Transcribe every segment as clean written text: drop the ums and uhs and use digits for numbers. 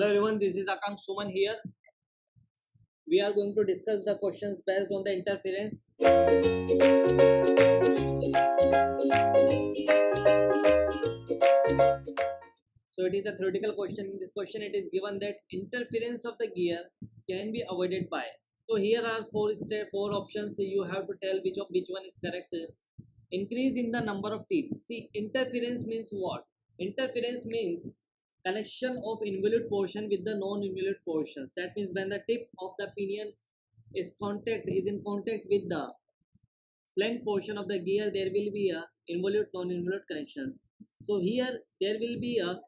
Hello everyone, this is Akang Suman here. We are going to discuss the questions based on the interference. So it is a theoretical question. In this question it is given that interference of the gear can be avoided by. So here are four options. So you have to tell which one is correct. Increase in the number of teeth. See, interference means what? Interference means connection of involute portion with the non-involute portions. That means when the tip of the pinion is in contact with the flank portion of the gear, there will be a involute non-involute connections. So here there will be a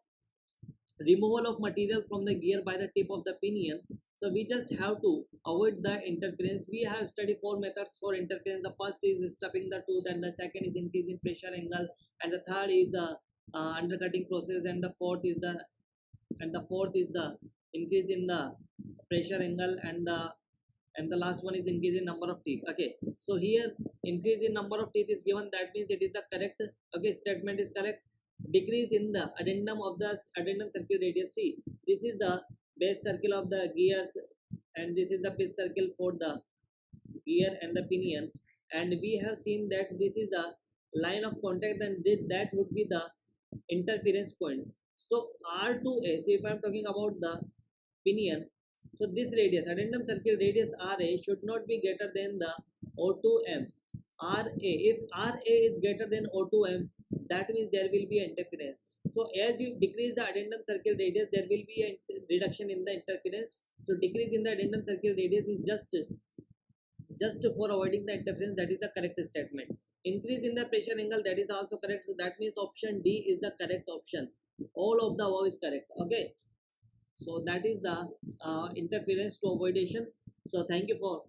removal of material from the gear by the tip of the pinion. So we just have to avoid the interference. We have studied four methods for interference. The first is stuffing the tooth, and the second is increase in pressure angle, and the third is undercutting process, and the fourth is the increase in the pressure angle, and the last one is increase in number of teeth. Okay, so here increase in number of teeth is given. That means it is the correct, okay, statement is correct. Decrease in the addendum of the addendum circle radius. See, this is the base circle of the gears, and this is the pitch circle for the gear and the pinion, and we have seen that this is the line of contact, and that would be the interference points. So R2A, see, if I am talking about the pinion, so this radius, addendum circle radius RA, should not be greater than the O2M. RA, if RA is greater than O2M, that means there will be interference. So as you decrease the addendum circle radius, there will be a reduction in the interference. So decrease in the addendum circle radius is just for avoiding the interference. That is the correct statement. Increase in the pressure angle, that is also correct. So that means option D is the correct option. All of the above is correct. Okay, so that is the interference to avoidation. So thank you for